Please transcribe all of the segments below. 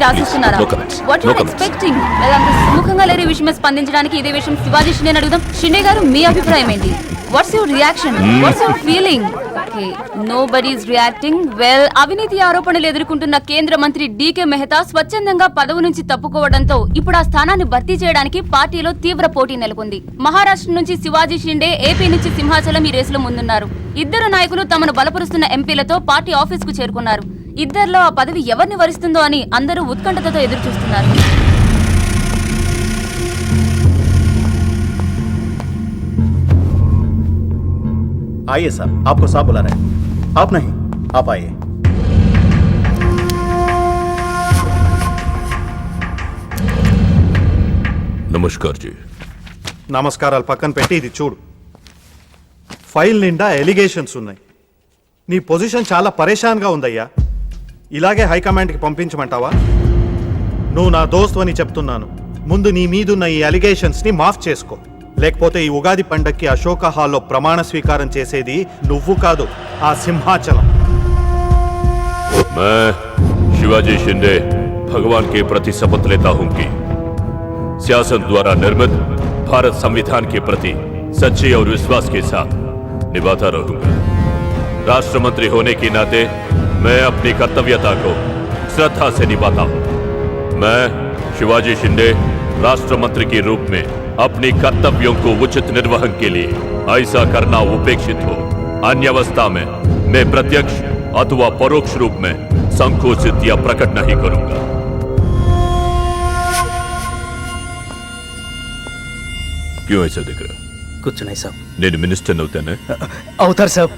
మీరు ఆశిస్తున్నారా? No comments. What you are expecting? అంత సుముఖంగా లేని విషయమే స్పందించడానికి ఇదే విషయం శివాజీ షిండే అడుగుదాం. షిండే గారు మీ అభిప్రాయం ఏంటి? What's your reaction? What's your feeling? Okay, nobody is reacting. Well, అవినీతి ఆరోపణలు ఎదుర్కొంటున్న కేంద్ర మంత్రి డీకే మెహతా స్వచ్ఛందంగా పదవి నుంచి తప్పుకోవడంతో ఇప్పుడు ఆ స్థానాన్ని భర్తీ చేయడానికి పార్టీలో తీవ్ర పోటీ నెలకొంది. మహారాష్ట్ర నుంచి శివాజీ షిండే, ఏపీ నుంచి సింహాచలం ఈ రేసులో ముందున్నారు. ఇద్దరు నాయకులు తమను బలపరుస్తున్న ఎంపీలతో పార్టీ ఆఫీస్ కు చేరుకున్నారు. ఇద్దరిలో ఆ పదవి ఎవరిని వరిస్తుందో అని అందరూ ఉత్కంఠతతో ఎదురు చూస్తున్నారు. आइए साहब, आपको साहब बुला रहे हैं. आप नहीं, आप आइए. నమస్కార్ జీ. నమస్కారాలు పక్కన పెట్టి ఇది చూడు. ఫైల్ నిండా ఎలిగేషన్స్ ఉన్నాయి. నీ పొజిషన్ చాలా పరేషాన్గా ఉందయ్యా. ఇలాగే హైకమాండ్కి పంపించమంటావా? నువ్వు నా దోస్తు అని చెప్తున్నాను. ముందు నీ మీదున్న ఈ అలిగేషన్స్ని మాఫ్ చేసుకో. లేకపోతే ఈ ఉగాది పండక్కి అశోక హాల్లో ప్రమాణ స్వీకారం చేసేది నువ్వు కాదు, ఆ సింహాచలం. मैं शिवाजी शिंदे भगवान के प्रति शपथ लेता हूं कि शासन द्वारा निर्मित भारत संविधान के प्रति सच्चे और विश्वास के साथ निभाता रहूंगा. राष्ट्र मंत्री होने के नाते मैं अपनी कर्तव्यता को श्रद्धा से निभाता हूं. मैं शिवाजी शिंदे राष्ट्र मंत्री के रूप में अपनी कर्तव्यों को उचित निर्वहन के लिए ऐसा करना उपेक्षित हो अन्य अवस्था में मैं प्रत्यक्ष अथवा परोक्ष रूप में संकोचित या प्रकट नहीं करूंगा. क्यों ऐसा दिख रहा? कुछ नहीं साहब. నేను మినిస్టర్ అవుతానే. అవుతారు సాబ్.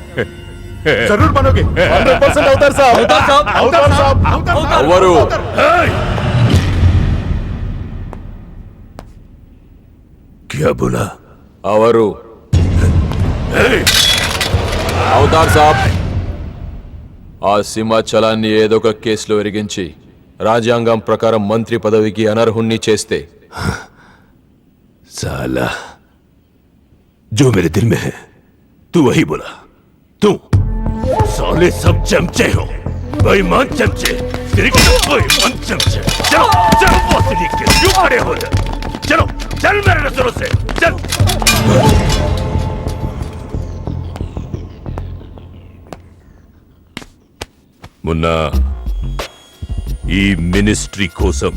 जरूर बनोगे. 100% అవుతారు సాబ్. అవుతారు సాబ్. అవరు. क्या बोला? అవరు. అవుతారు సాబ్. ఆ సింహాచలాన్ని ఏదో ఒక కేసులో ఎరిగించి రాజ్యాంగం ప్రకారం మంత్రి పదవికి అనర్హుణ్ణి చేస్తే साला जो मेरे दिल में है तू वही बोला. तू साले सब चमचे हो, बेईमान चमचे, बेईमान चमचे. चलो चलो बॉस लिख के क्यों खड़े हो जा? चलो चल मेरे नजरों से चल. मुन्ना, ఈ మినిస్ట్రీ కోసం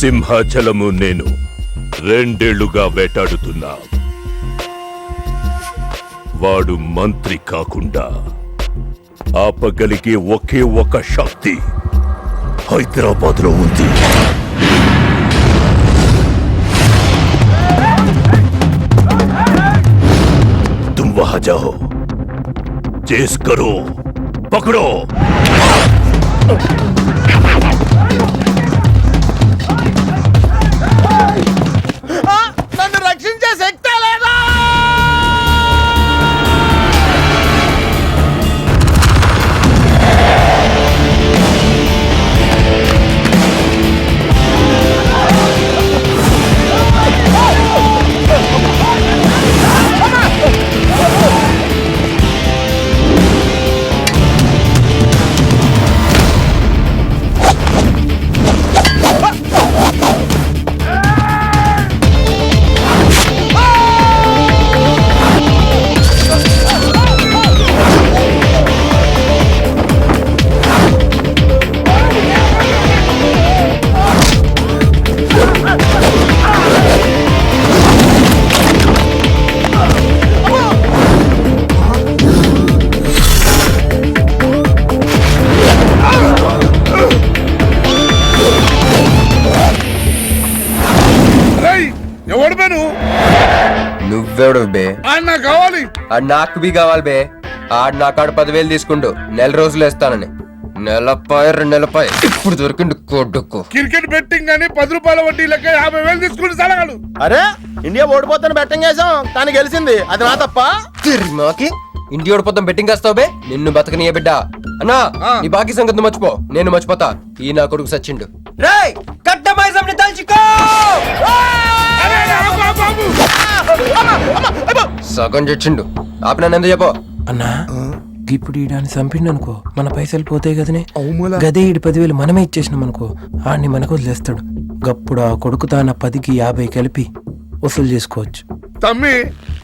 సింహాచలము నేను 2 ఏళ్లుగా వేటాడుతున్నా. వాడు మంత్రి కాకుండా ఆపగలిగే ఒకే ఒక శక్తి హైదరాబాద్ లో ఉంది. तुम वहां जाओ, चेस करो, पकड़ो. నన్ను రక్షించే శక్తి లేదా? నువ్వెవడు బే? కావాలి. నాకు బి కావాలి బే. ఆడు నా కాడ 10,000 తీసుకుంటూ 4 రోజులు వేస్తానని. నెలపై 2 నెలపై ఇప్పుడు దొరికిండు కొడుకు. క్రికెట్ బెట్టింగ్ అని 10 రూపాయల వడ్డీ లెక్క 50,000 తీసుకుంటూ సలగాడు. అరే, ఇండియా ఓడిపోతాను బెట్టింగ్ వేసాం కానీ గెలిచింది. అది నా తప్ప? మాకి ఇంటి ఓడిపోతాం బెట్టింగ్ వేస్తావు బే? నిన్ను బతకనియ బిడ్డ. అన్నా నీ బాకీ సంగతి మర్చిపో, నేను మర్చిపోతా. ఈ నా కొడుకు సచ్చిండు. రేయ్ కట్టమైజంని తలుచుకో. సగం చచ్చిండు. ఆపిన ఎందుకు చెప్పు అన్నా ఇప్పుడు ఈడాన్ని చంపిండు అనుకో మన పైసలు పోతాయి కదనే గదే ఈడి 10,000 మనమే ఇచ్చేసినాం అనుకో ఆడిని మనకు వదిలేస్తాడు గప్పుడు ఆ కొడుకు తాన 10కి 50 కలిపి వసూలు చేసుకోవచ్చు. తమ్మి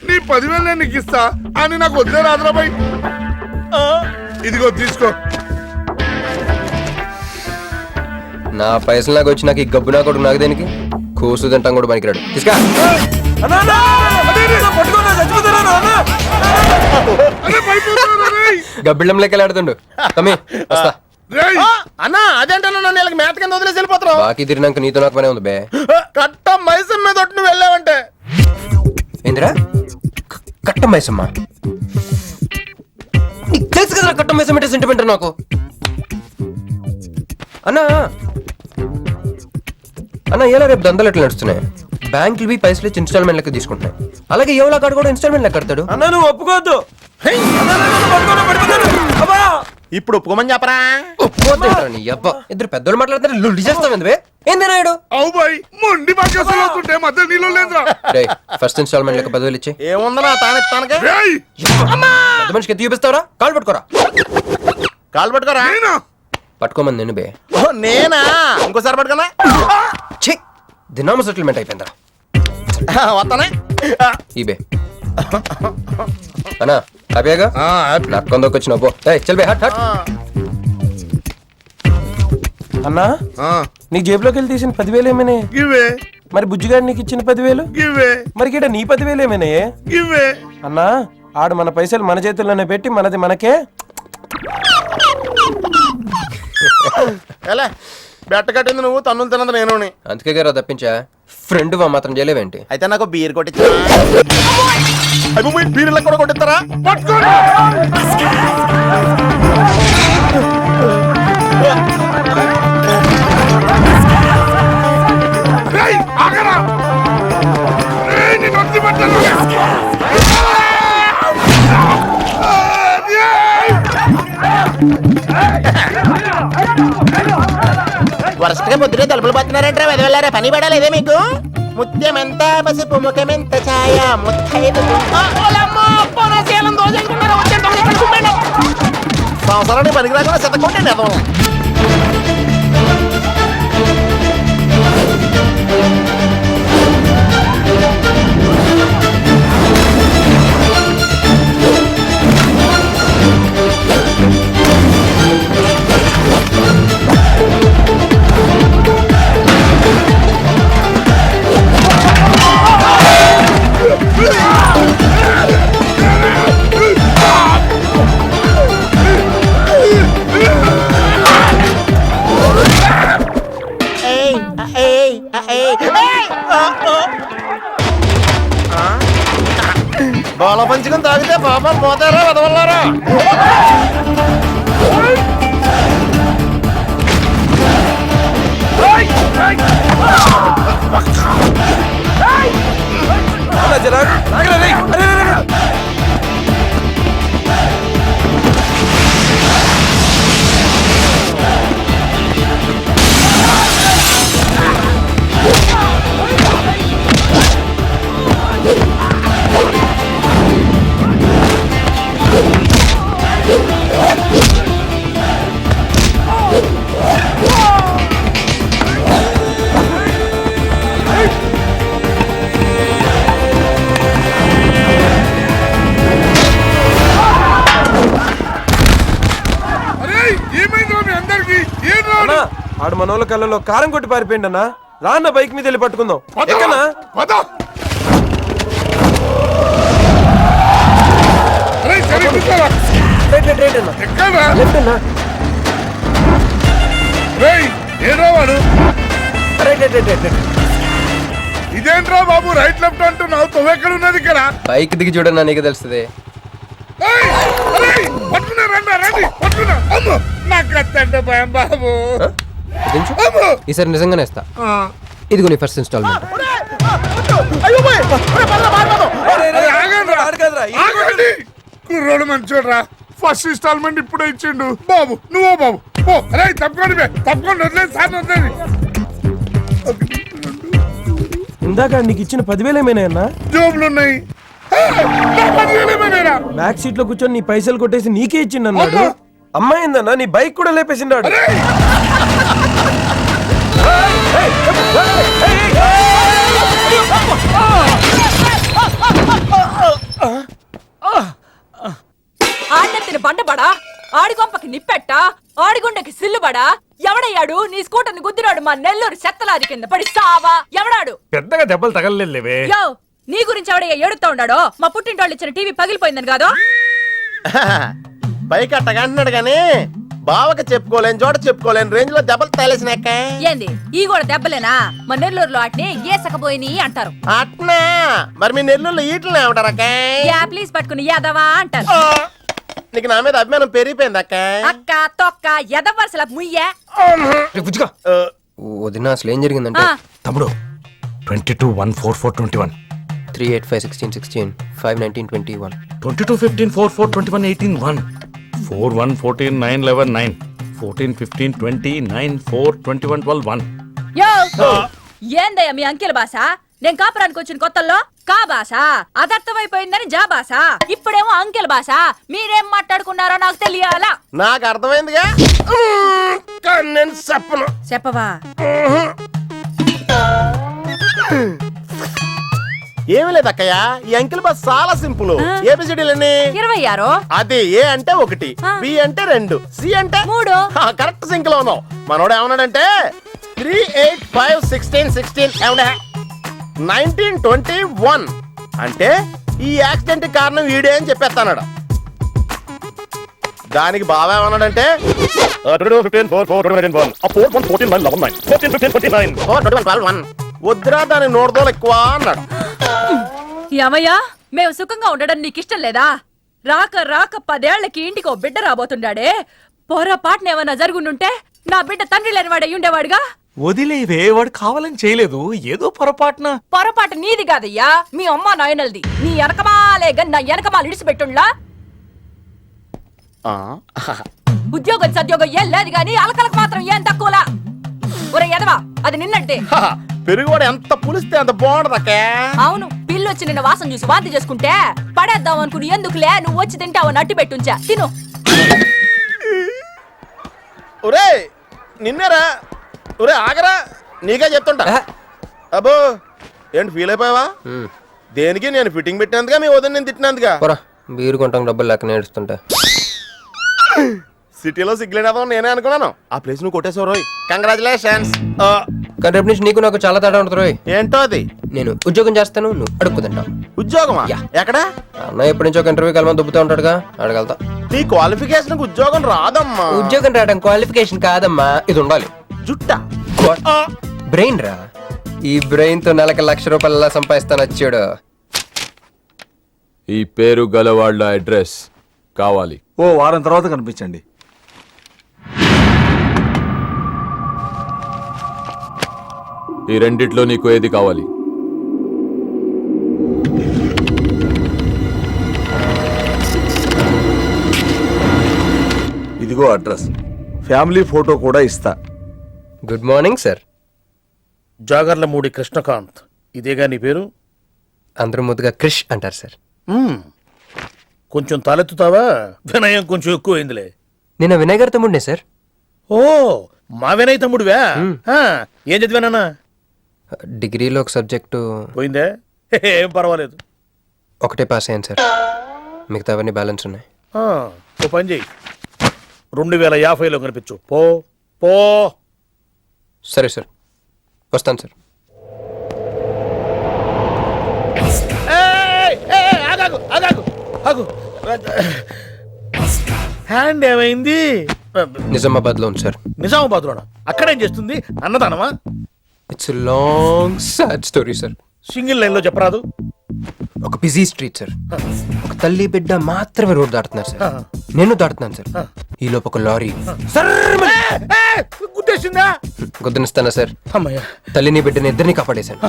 నీ 10,000 నేను నీకు ఇస్తా అని నాకు వద్దే రాదురాబాయ్. ఇదిగో తీసుకో. నా పైసలు నాకు వచ్చి నాకు ఈ గబ్బు నా కొడుకు నాకు దేనికి కూసు తింటాం కూడా పనికిరాడు తీసుకా. గబ్బిళ్ళం లెక్కలు ఆడుతుండు తమ్మి వస్తా. రేయ్, అన్నా అదేంటన్నా నన్ను వీళ్ళకి మేత కింద వదిలేసి వెళ్ళిపోతున్నావు. బాకీ తిరిగినాక నీతో నాకు పనే ఉంది బే. కట్ట మైసం మీద ఒట్టు నువ్వు వెళ్ళావంటే ఏందిరా కట్ట మైసమ్మా నీకు తెలుసు కదా కట్ట మైసం అంటే సెంటిమెంట్ నాకు. అన్నా అన్న ఎలా రేపు దందలు ఎట్లా నడుస్తున్నాయి బ్యాంకులు పైసలు ఇచ్చి ఇన్స్టాల్మెంట్ లెక్క తీసుకుంటున్నాయి అలాగే ఎవలా కాడు కూడా ఇన్స్టాల్మెంట్ లెక్క కడతాడు. అన్నా నువ్వు ఒప్పుకోవద్దు. ఇప్పుడు ఒప్పుకోమని చెప్పరా. ఒప్పుకోద్దేంట్రా నీ అబ్బా ఇద్దరు పెద్దోళ్ళు మాట్లాడుతారు లుల్లి చేస్తావు ఎందువే ఏంది నాయుడు. అవు బాయ్ మొండి బాకేసాలు అవుతుంటే మధ్య నీళ్ళు లేదురా. ఫస్ట్ ఇన్స్టాల్మెంట్ లెక్క 10,000 ఇచ్చే. ఏముందన్నా తానెత్తానకే. రేయ్, పెద్ద మనిషికి ఎత్తి చూపిస్తావరా కాళ్ళు పట్టుకోరా. కాలు పట్టుకోరా. నేనా? పట్టుకోమని నేను బే. ఓ, నేనా ఇంకోసారి పట్టుకున్నా. ఛీ దినామ సెటిల్మెంట్ అయిపోయిందా వస్తానే. ఈ బే అన్నా హ్యాపీగా నాకు కొందరికి వచ్చిన పో చల్ బే హట్ హట్. అన్నా నీకు జేబులోకి వెళ్ళి తీసిన 10,000 ఏమైనా గివ్వే మరి బుజ్జిగాడు నీకు ఇచ్చిన 10,000 గివ్వే మరి గిట నీ 10,000 ఏమైనా గివ్వే. అన్నా ఆడు మన పైసలు మన చేతుల్లోనే పెట్టి మనది మనకే. ఎలా బెట్ట కట్టింది నువ్వు తన్నులు తిన్నది నేను. అందుకే గారు తప్పించా ఫ్రెండ్ మాత్రం చేయలేవేంటి. అయితే నాకు బీర్ కొట్టించా. బీర్లకు కూడా కొట్టిస్తారా. పట్టుకోండి. రేయ్, ఆగరా. రేయ్, నిన్ను వదిలిపెట్టను. వరుసగా పొద్దునే తలుపులు పడుతున్నారంటే వెళ్ళారా పని పడాలేదే మీకు. ముత్యమెంత పసుపు ముఖమెంత ఛాయ ముత్తైదు సంవత్సరానికి పనికి రాకుండా శతకొట్టండి అదో. బాల పంచుకొని తాగితే పాపాలు పోతారా వదవల్లారా. ఆడు మనోళ్ళ కళ్ళలో కారం కొట్టి పారిపోయింది అన్న. రాన్న బైక్ మీద వెళ్ళి పట్టుకుందాం. ఎక్కనా ఇదేంట్రా బాబు రైట్ లెఫ్ట్ అంటున్నావు తొవ్వెక్కడ ఉన్నది ఇక్కడ. బైక్ దిగి చూడన్నా నీకు తెలుస్తుంది. బాబు ఈసారి నిజంగానే ఇస్తా. ఇదిగో నీ ఫస్ట్ ఇన్స్టాల్మెంట్. కుర్రోడు మంచోడ్రా. ఫస్ట్ ఇన్స్టాల్మెంట్ ఇప్పుడే ఇచ్చిండు. బాబు నువ్వు బాబు ఓ అరే తప్పకుండా తప్పకుండా వదిలేదు సార్ వదిలేదు. ఇందాక నీకు ఇచ్చిన 10,000 ఏమైనా అన్నా జోబులు ఉన్నాయి. 10,000 ఏమైనా అయ్యా బ్యాక్ సీట్ లో కూర్చొని నీ పైసలు కొట్టేసి నీకే ఇచ్చిండు అన్నాడు. అమ్మాయిందన్నా నీ బైక్ కూడా లేపేసిండాడు. ఆడినెత్తిన బండబడా, ఆడి కొంపకి నిప్పెట్ట, ఆడిగుండకి సిల్లుబడా, ఎవడయ్యాడు నీ స్కూటర్ని గుద్దినాడు మా నెల్లూరు చెత్తలాది కింద పడి సావా? ఎవడాడు? పెద్దగా దెబ్బలు తగలలేవే. యో నీ గురించి ఎవడయ్యా ఏడుతా ఉన్నాడో? మా పుట్టింటోళ్ళు ఇచ్చిన టీవీ పగిలిపోయిందని కాదు? పైకి అట్టగా అంటున్నాడు గాని బావకి చెప్పుకోలేని చోట చెప్పుకోలేని రేంజ్ లో దెబ్బలు తగిలేసినాక. ఏంది ఈ కూడా దెబ్బలేనా? మా నెల్లూరులో వాటిని ఏసకపోయిని అంటారు. అట్నా మరి మీ నెల్లూరులో ఈటలు ఏమంటారక్క? యా ప్లీజ్ పట్టుకుని యాదవా అంటారు. నీకు నా మీద అభిమానం పెరిగిపోయింది అక్క. అక్క తొక్క ఎదవరసల ముయ్యే. వదిన అసలు ఏం జరిగిందంటే ఆ. తమ్ముడు 22-1-4-4-21 385-16-16 5-19-21 22-15-4-4-21-18-1 4-1-14-9-11-9 14-15-20-9-4-21-12-1 యో ఏందయ్యా మీ అంకెల భాష? నేను కాపురానికి వచ్చిన కొత్తల్లో కా భాష అదర్థమైపోయిందని జా భాష, ఇప్పుడేమో అంకెల భాష. మీరేం మాట్లాడుకున్నారో నాకు తెలియాలా? నాకు అర్థమైందిగా. కానీ నేను చెప్పను. చెప్పవా? ఏమి లేదు అక్కయ్య, ఈ అంకిల్ బస్ చాలా సింపుల్. ఏబిసిడీలన్నీ 26. అది ఏ అంటే 1, బి అంటే 2, సి అంటే 3. కరెక్ట్ సింక్ లో ఉన్నావు. మనోడు ఏమన్నాడంటే 3, 8, 5, 16, 16 19, 21 అంటే ఈ యాక్సిడెంట్ కారణం వీడే అని చెప్పేస్తాడు. దానికి బాగా ఏమన్నాడంటే 4-1-14-9-11-9 వద్దురా దాని నోడదోలు ఎక్కువ అన్నాడు. ఏమయ్యా మేము సుఖంగా ఉండడం నీకు ఇష్టం లేదా? రాక రాక 10 ఏళ్లకి ఇంటికి ఓ బిడ్డ రాబోతుండాడే, పొరపాటున ఏమన్నా జరుగుండుంటే నా బిడ్డ తండ్రి లేని వాడు అయ్యుండేవాడుగా. వదిలేవే, వాడు కావాలని చేయలేదు, ఏదో పొరపాటున. పొరపాటు నీది కాదయ్యా, మీ అమ్మ నాయనల్ది. నీ వెనకమాలే గన్ నా వెనకమాల ఇడిచిపెట్టుండ్లా. ఉద్యోగం సద్యోగం ఏం లేదు గాని అలకలకు మాత్రం ఏం తక్కువలా. ఒరే ఎదవా, అది నిన్నంటే. పెరుగువాడు ఎంత పులిస్తే అంత బాగుండదు అక్క. అవును, పిల్లు వచ్చి నిన్న వాసన చూసి వాంతి చేసుకుంటే పడేద్దాం అనుకుని ఎందుకులే నువ్వు వచ్చి తింటావు నట్టి పెట్టుంచా. తిను. ఒరే నిన్నేరా. ఒరే ఆగరా, నీకే చెప్తుంటా. అబ్బో ఏంటి ఫీల్ అయిపోయావా? దేనికి? నేను ఫిట్టింగ్ పెట్టినందుగా, మీ వదిన నేను తిట్టినందుగా. బీరు కొంటాం డబ్బులు లేక నేడుస్తుంటా. సిటీలో సిగ్గులేదా నేనే అనుకున్నాను. ఆ ప్లేస్ నువ్వు కొట్టేసావు రోయ్, కంగ్రాచులేషన్స్. కానీ రేపు నుంచి నీకు నాకు చాలా తేడా ఉంటుంది రోయ్. ఏంటో అది? నేను ఉద్యోగం చేస్తాను, నువ్వు అడుక్కుతుంటావు. ఉద్యోగమా? ఎక్కడ? అన్న ఎప్పటి నుంచో ఒక ఇంటర్వ్యూకి వెళ్ళమని దుబ్బుతూ ఉంటాడుగా, అడగలుగుతా. నీ క్వాలిఫికేషన్ ఉద్యోగం రాదమ్మా. ఉద్యోగం రావడం క్వాలిఫికేషన్ కాదమ్మా, ఇది ఉండాలి. జుట్టా? బ్రెయిన్ రా. ఈ బ్రెయిన్ తో నెలకి ₹1,00,000 ఎలా సంపాదిస్తాను వచ్చాడు. ఈ పేరు గలవాళ్ళ అడ్రస్ కావాలి. ఓ వారం తర్వాత కనిపించండి. ఈ రెండిట్లో నీకు ఏది కావాలి? ఇదిగో అడ్రస్, ఫ్యామిలీ ఫోటో కూడా ఇస్తా. Good morning sir. Jagarlamudi Krishnakanth, ఇదేగా నీ పేరు? అందరూ ముద్దుగా క్రిష్ అంటారు సార్. కొంచెం తలెత్తుతావా? వినయం కొంచెం ఎక్కువైందిలే. నేను వినయ్ గారి తమ్ముడినే సార్. ఓ మా వినయ్ తమ్ముడివా? ఏం చదివానా? డిగ్రీలో ఒక సబ్జెక్టు పోయిందే, ఏం పర్వాలేదు. ఒకటే పాస్ అయ్యాను సార్, మిగతావన్నీ బ్యాలెన్స్ ఉన్నాయి. ఓ పని చెయ్యి, 2050లో కనిపించు. పో పో. సరే సార్, వస్తాను సార్. హ్యాండ్ ఏమైంది? నిజామాబాద్ లో ఉంది సార్. నిజామాబాద్ లోనా? అక్కడేం చేస్తుంది? అన్నదానమా? It's long sad story sir. Single line లో చెప్పరాదు. ఒక బిజీ స్ట్రీట్ సార్, ఒక తల్లి బిడ్డ మాత్రమే రోడ్ దాటుతున్నారు సార్. నేను దాటుతున్నాను సార్. ఈ లోపు ఒక లారీ గుద్దేసిందా? గుద్దనిస్తానా సార్? అమ్మయ్య. తల్లిని బిడ్డని ఇద్దరిని కాపాడేశాను.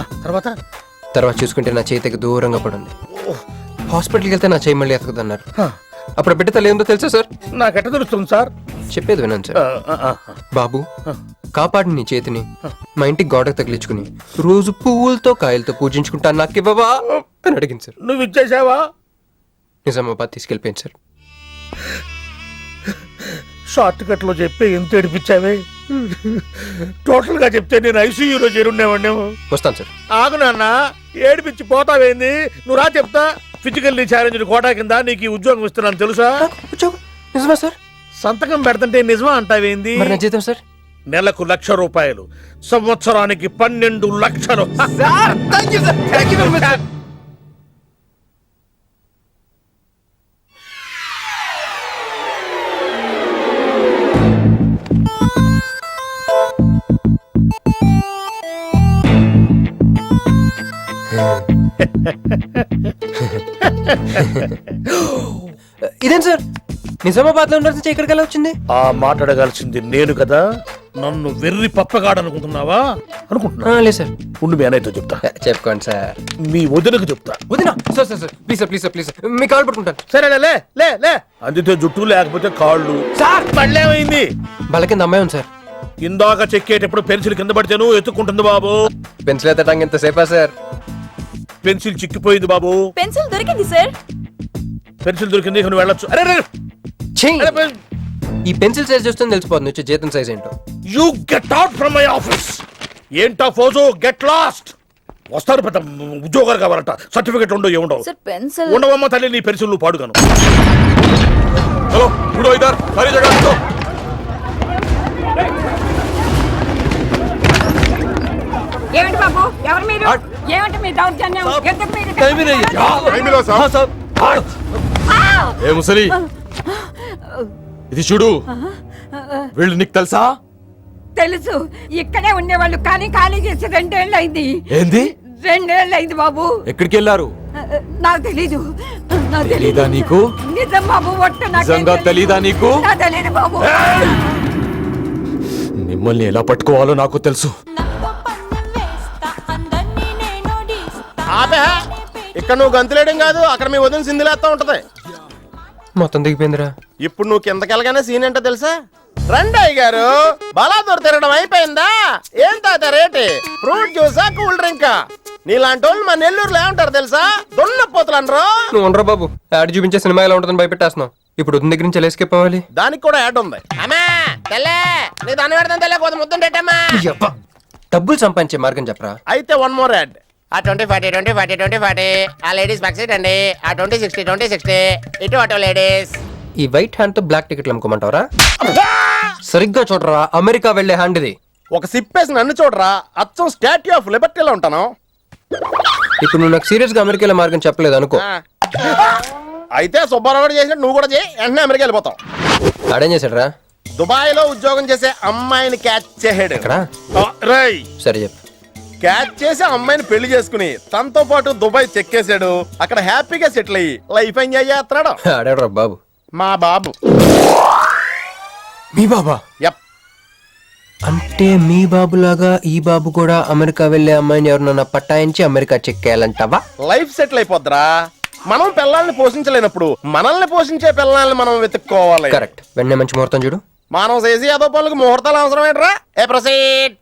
తర్వాత చూసుకుంటే నా చేతికి దూరంగా పడింది. హాస్పిటల్కి వెళ్తే నా చేయి మళ్ళీ ఎతకదన్నారు. అప్పుడు బిడ్డ తల్లి ఏందో తెలుసా సార్? నాకెట్ట తెలుస్తుంది సార్? చెప్పేది వినండి సార్. బాబు, కాపాడి నీ చేతిని మా ఇంటికి గోడకు తగిలించుకుని రోజు పువ్వులతో కాయలతో పూజించుకుంటా, నాకివ్వవా అని అడిగింది సార్. నువ్వు ఇచ్చేసావా? నిజామాబాద్ తీసుకెళ్ళిపోయింది సార్. షార్ట్ కట్ లో చెప్పి ఎంత ఏడిపించావే. టోటల్ గా చెప్తే నేను ఐసీయూలో చేరుండేవాడినేమో. వస్తాను సార్. ఆగు నాన్న, ఏడిపించి పోతావేంది? నువ్వు రా చెప్తా. ఫిజికల్లీ ఛాలెంజ్ కోటా కింద నీకు ఈ ఉద్యోగం ఇస్తున్నాను తెలుసా? నిజమా సార్? సంతకం పెడుతుంటే నిజమా అంటావేంది? మరి నా జీతం సార్? నెలకు 1,00,000 రూపాయలు, సంవత్సరానికి 12 లక్షలు. ఇదేం సార్, నిజామాబాద్ లో ఉండాల్సి ఇక్కడికి ఎలా వచ్చింది? ఆ మాట్లాడగలిసింది నేను కదా. నన్ను వెర్రి పప్పగాడనుకుంటున్నావా? అనుకుంటున్నా. లేదు సార్. ఉండు, మీ అన్నయ్యతో చెప్తా. చెప్పుకోండి సార్. మీ వదినకు చెప్తా. వదినా? Sir sir sir please sir, please sir, please sir, me call పట్టుకుంటాను. సరే లే లే లే. అందితే జుట్టు లేకపోతే కాళ్ళు. సార్ మళ్ళేమైంది? వాళ్ళ కింద అమ్మాయి ఉంది సార్. ఇందాక చెక్కేటప్పుడు పెన్సిల్ కింద పడితేను ఎత్తుకుంటుంది బాబు. పెన్సిల్ ఎత్తడానికి ఎంతసేపా సార్? పెన్సిల్ చిక్కిపోయింది బాబు. పెన్సిల్ దొరికింది సార్. పెన్సిల్ దొరికింది, ఇక నువ్వు వెళ్ళొచ్చు. అరే ఛీ! ఈ పెన్సిల్ సైజ్ చూస్తుంది తెలిసిపోతుంది వచ్చే జీతం సైజ్ ఏంటో. You get out from my office. ఏంటా ఫోజు? Get lost. వస్తారు పెద్ద ఉద్యోగాలు కావాలంట. సర్టిఫికెట్ ఉండవు, ఏముండవు. సార్ పెన్సిల్ ఉండవమ్మ తల్లి, నీ పెన్సిల్ నువ్వు పాడుగాను. హలో ఇప్పుడు ఇద్దరు సారీ జగన్. ఏమిటి బాబు, ఎవరు మీరు? ఏమిటి మీ దౌర్జన్యం? ఎందుకు మీరు ఏ ముసలి, ఇది చూడు. వీళ్ళు నీకు తెలుసా? తెలుసు, ఇక్కడే ఉండేవాళ్ళు కానీ ఖాళీ చేసి 2 ఏళ్ళు అయింది. ఏంది? 2 ఏళ్ళు అయింది బాబు. ఎక్కడికి వెళ్ళారు? నాకు తెలీదు. తెలీదా నీకు? నిజం బాబు, ఒట్టు నిజంగా తెలీదా నీకు? తెలీదు బాబు. మిమ్మల్ని ఎలా పట్టుకోవాలో నాకు తెలుసు. ఆపే, ఇక్కడ నువ్వు గంతులేయడం కాదు, అక్కడ మీ వదిన సింధులేస్తా ఉంటది. మొత్తం దిగిపోయిందిరా. ఇప్పుడు నువ్వు కిందకెళ్ళగానే సీన్ ఏంటో తెలుసా? రండి అయ్య గారు, బలాదూర్ తిరగడం అయిపోయిందా? ఏం తాత రేటి? Fruit జ్యూసా, cool డ్రింకా? నీలాంటి వాళ్ళు మా నెల్లూరులో ఏమంటారు తెలుసా? దున్నపోతులు అనరు. నువ్వు ఉండరా బాబు, యాడ్ చూపించే సినిమా ఎలా ఉంటుందని భయపెట్టేస్తున్నావు. ఇప్పుడు వదిన దగ్గర నుంచి ఎలా ఎస్కేప్ అవ్వాలి? దానికి కూడా యాడ్ ఉంది. అమ్మా తెల్లే, నీ దాన్ని పెడతాను తెల్లే, కొద్ది ముద్దుండేటమ్మా. డబ్బులు సంపాదించే మార్గం చెప్పరా. అయితే 1 more యాడ్. ఆ 20-40 20-40 20-40 ఆ లేడీస్ బ్యాక్ సైడ్ అండి. ఆ 20-60 20-60 ఇటు అటు లేడీస్. ఈ వైట్ హ్యాండ్ తో బ్లాక్ టికెట్లు అమ్ముకోమంటావరా? సరిగ్గా చూడరా, అమెరికా వెళ్లే హ్యాండ్ ఇది. ఒక సిప్పేసి నన్ను చూడరా, అచ్చం స్టాట్యూ ఆఫ్ లిబర్టీలో ఉంటాను. ఇప్పుడు నువ్వు నాకు సీరియస్ గా అమెరికా మార్గం చెప్పలేదు అనుకో. అయితే సుబ్బారావు కూడా చేసినట్టు నువ్వు కూడా చేయి, వెంటనే అమెరికా వెళ్ళిపోతాం. ఆడేం చేశాడరా? దుబాయ్ లో ఉద్యోగం చేసే అమ్మాయిని క్యాచ్ చేసాడు. ఎక్కడ? రై సరే చెప్పు. క్యాచ్ చేసి అమ్మాయిని పెళ్లి చేసుకుని తనతో పాటు దుబాయ్ చెక్కేశాడు. అక్కడ హ్యాపీగా సెటిల్ అయ్యి లైఫ్ ఎంజాయ్ చేస్తున్నాడు. ఆడాడు బాబు. మా బాబు. మీ బాబా? యప్. అంటే మీ బాబులాగా ఈ బాబు కూడా అమెరికా వెళ్లే అమ్మాయిని ఎవరినన్నా పట్టాయించి అమెరికా చెక్కేయాలంటావా? లైఫ్ సెటిల్ అయిపోద్దిరా. మనం పిల్లల్ని పోషించలేనప్పుడు మనల్ని పోషించే పిల్లల్ని మనం వెతుక్కోవాలి. కరెక్ట్. వెంటనే మంచి ముహూర్తం చూడు. మనం చేసి ఏదో పనులకు ముహూర్తాలు అవసరం ఏంట్రా? ఏ ప్రొసీడ్.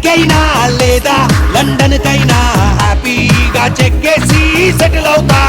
కైనా లేదా లండన్ కైనా హ్యాపీగా చెక్కేసి సెటిల్ అవుతా